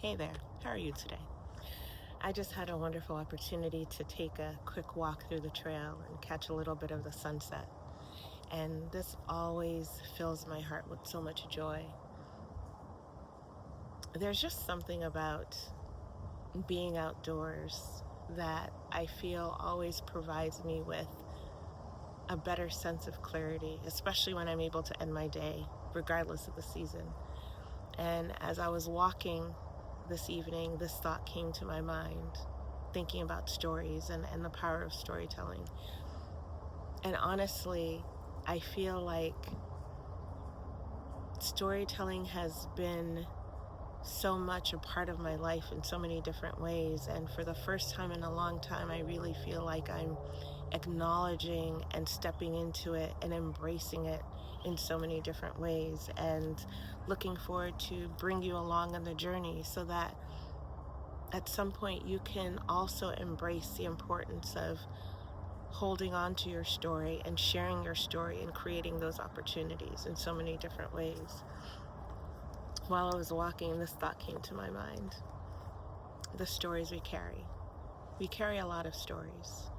Hey there, how are you today? I just had a wonderful opportunity to take a quick walk through the trail and catch a little bit of the sunset. And this always fills my heart with so much joy. There's just something about being outdoors that I feel always provides me with a better sense of clarity, especially when I'm able to end my day, regardless of the season. And as I was walking this evening, this thought came to my mind, thinking about stories and the power of storytelling. And honestly, I feel like storytelling has been so much a part of my life in so many different ways. And for the first time in a long time, I really feel like I'm acknowledging and stepping into it and embracing it in so many different ways, and looking forward to bring you along on the journey so that at some point you can also embrace the importance of holding on to your story and sharing your story and creating those opportunities in so many different ways. While I was walking, this thought came to my mind. The stories we carry. We carry a lot of stories.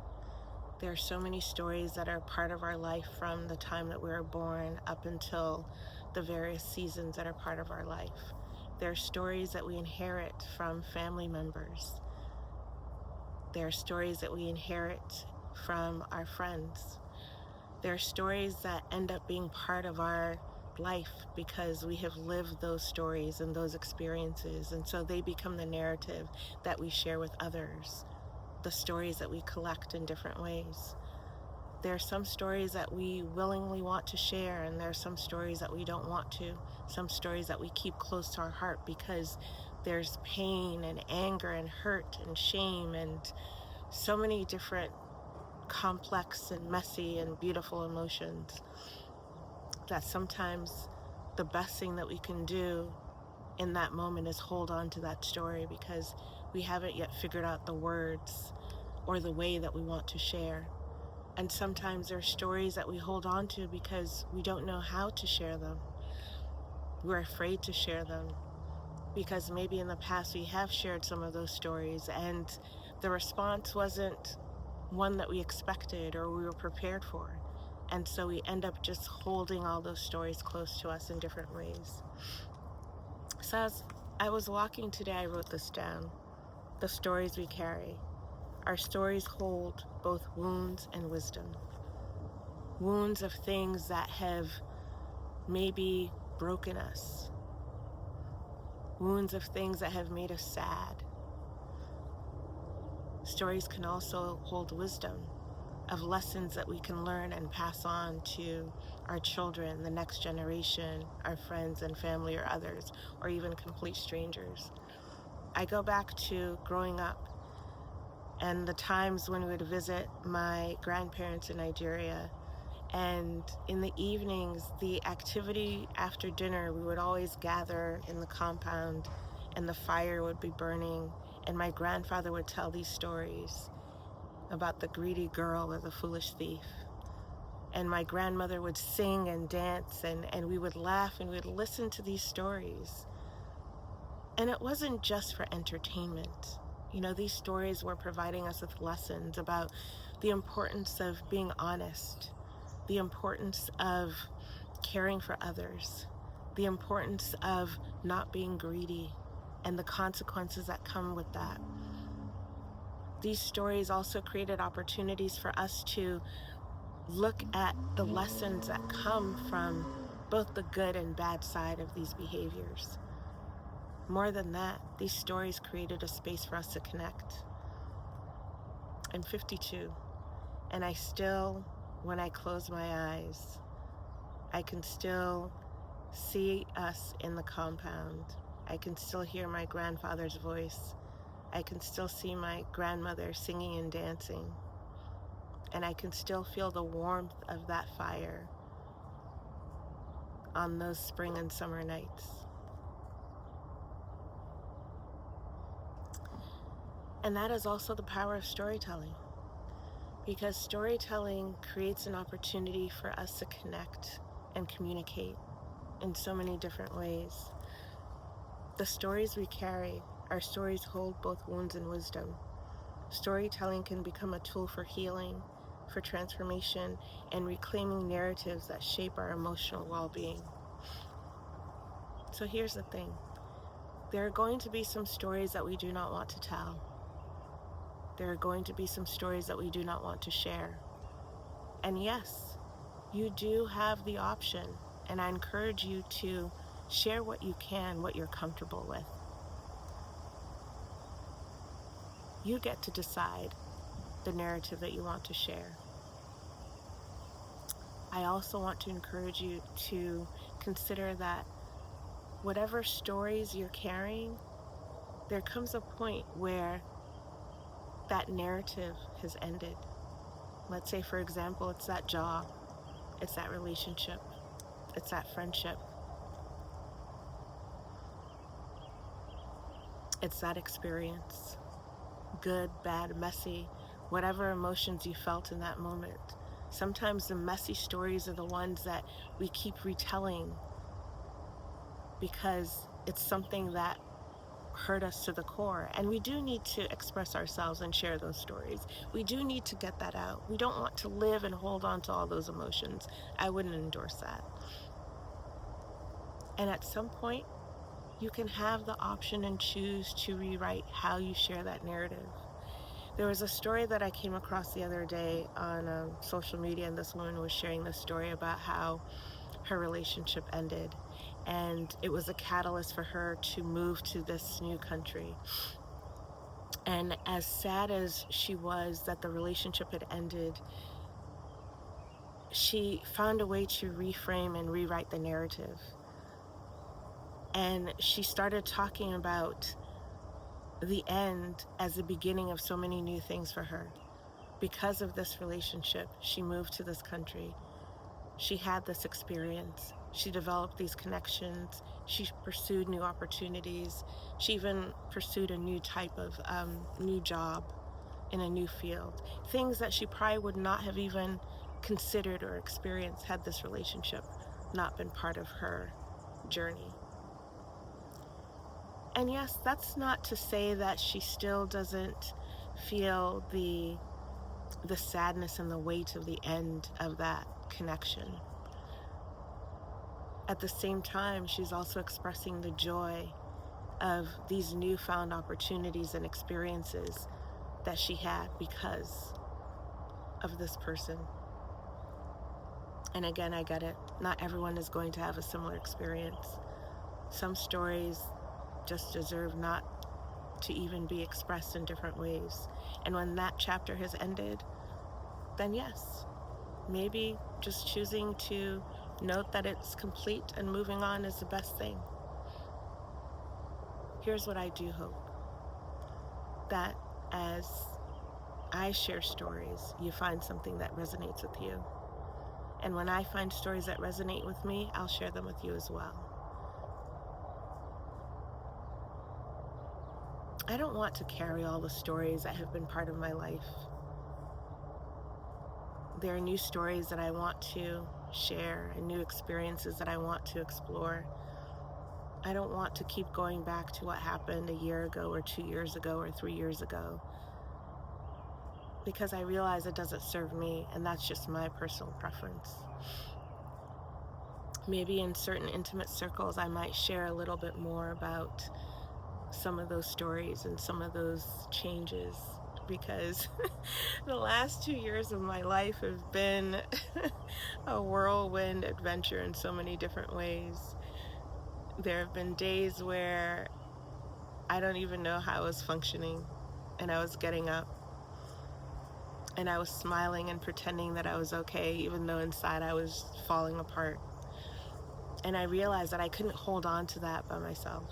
There are so many stories that are part of our life from the time that we were born up until the various seasons that are part of our life. There are stories that we inherit from family members. There are stories that we inherit from our friends. There are stories that end up being part of our life because we have lived those stories and those experiences, and so they become the narrative that we share with others, the stories that we collect in different ways. There are some stories that we willingly want to share, and there are some stories that we don't want to, some stories that we keep close to our heart because there's pain and anger and hurt and shame and so many different complex and messy and beautiful emotions that sometimes the best thing that we can do in that moment is hold on to that story because we haven't yet figured out the words or the way that we want to share. And sometimes there are stories that we hold on to because we don't know how to share them. We're afraid to share them because maybe in the past we have shared some of those stories and the response wasn't one that we expected or we were prepared for. And so we end up just holding all those stories close to us in different ways. So as I was walking today, I wrote this down. The stories we carry. Our stories hold both wounds and wisdom. Wounds of things that have maybe broken us. Wounds of things that have made us sad. Stories can also hold wisdom of lessons that we can learn and pass on to our children, the next generation, our friends and family or others, or even complete strangers. I go back to growing up and the times when we would visit my grandparents in Nigeria. And in the evenings, the activity after dinner, we would always gather in the compound and the fire would be burning. And my grandfather would tell these stories about the greedy girl or the foolish thief. And my grandmother would sing and dance and we would laugh and we would listen to these stories. And it wasn't just for entertainment. You know, these stories were providing us with lessons about the importance of being honest, the importance of caring for others, the importance of not being greedy, and the consequences that come with that. These stories also created opportunities for us to look at the lessons that come from both the good and bad side of these behaviors. More than that, these stories created a space for us to connect. I'm 52, and I still, when I close my eyes, I can still see us in the compound. I can still hear my grandfather's voice. I can still see my grandmother singing and dancing. And I can still feel the warmth of that fire on those spring and summer nights. And that is also the power of storytelling, because storytelling creates an opportunity for us to connect and communicate in so many different ways. The stories we carry Our stories hold both wounds and wisdom. Storytelling can become a tool for healing, for transformation, and reclaiming narratives that shape our emotional well-being. So here's the thing. There are going to be some stories that we do not want to tell. There are going to be some stories that we do not want to share. And yes, you do have the option, and I encourage you to share what you can, what you're comfortable with. You get to decide the narrative that you want to share. I also want to encourage you to consider that whatever stories you're carrying, there comes a point where that narrative has ended. Let's say, for example, it's that job, it's that relationship, it's that friendship, it's that experience, good, bad, messy, whatever emotions you felt in that moment. Sometimes the messy stories are the ones that we keep retelling because it's something that hurt us to the core. And we do need to express ourselves and share those stories. We do need to get that out. We don't want to live and hold on to all those emotions. I wouldn't endorse that. And at some point, you can have the option and choose to rewrite how you share that narrative. There was a story that I came across the other day on social media, and this woman was sharing this story about how her relationship ended. And it was a catalyst for her to move to this new country. And as sad as she was that the relationship had ended, she found a way to reframe and rewrite the narrative. And she started talking about the end as the beginning of so many new things for her. Because of this relationship, she moved to this country. She had this experience. She developed these connections. She pursued new opportunities. She even pursued a new type of new job in a new field. Things that she probably would not have even considered or experienced had this relationship not been part of her journey. And yes, that's not to say that she still doesn't feel the sadness and the weight of the end of that connection. At the same time, she's also expressing the joy of these newfound opportunities and experiences that she had because of this person. And again, I get it. Not everyone is going to have a similar experience. Some stories just deserve not to even be expressed in different ways. And when that chapter has ended, then yes, maybe just choosing to note that it's complete and moving on is the best thing. Here's what I do hope. That as I share stories, you find something that resonates with you. And when I find stories that resonate with me, I'll share them with you as well. I don't want to carry all the stories that have been part of my life. There are new stories that I want to share and new experiences that I want to explore. I don't want to keep going back to what happened a year ago or 2 years ago or 3 years ago, because I realize it doesn't serve me, and that's just my personal preference. Maybe in certain intimate circles, I might share a little bit more about some of those stories and some of those changes, because the last 2 years of my life have been a whirlwind adventure in so many different ways. There have been days where I don't even know how I was functioning, and I was getting up and I was smiling and pretending that I was okay, even though inside I was falling apart. And I realized that I couldn't hold on to that by myself.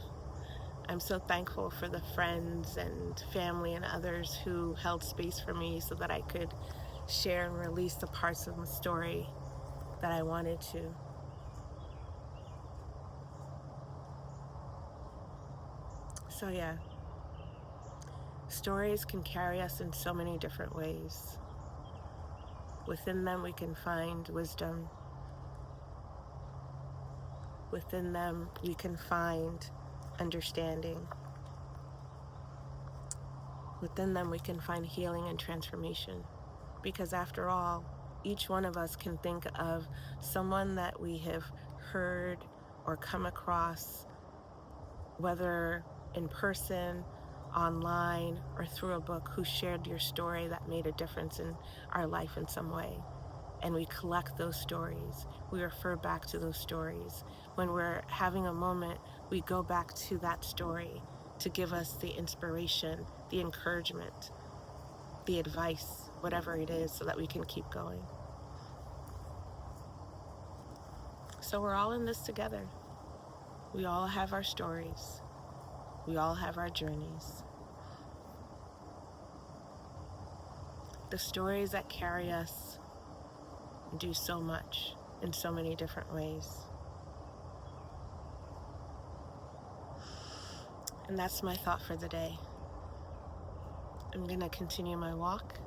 I'm so thankful for the friends and family and others who held space for me so that I could share and release the parts of my story that I wanted to. So yeah, stories can carry us in so many different ways. Within them we can find wisdom. Within them we can find understanding. within them we can find healing and transformation. Because after all, each one of us can think of someone that we have heard or come across, whether in person, online, or through a book, who shared your story that made a difference in our life in some way. And we collect those stories. We refer back to those stories. When we're having a moment, we go back to that story to give us the inspiration, the encouragement, the advice, whatever it is, so that we can keep going. So we're all in this together. We all have our stories. We all have our journeys. The stories that carry us do so much in so many different ways. And that's my thought for the day. I'm going to continue my walk.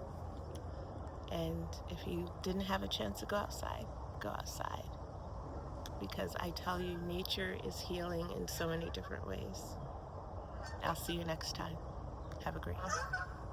And if you didn't have a chance to go outside, go outside. Because I tell you, nature is healing in so many different ways. I'll see you next time. Have a great one.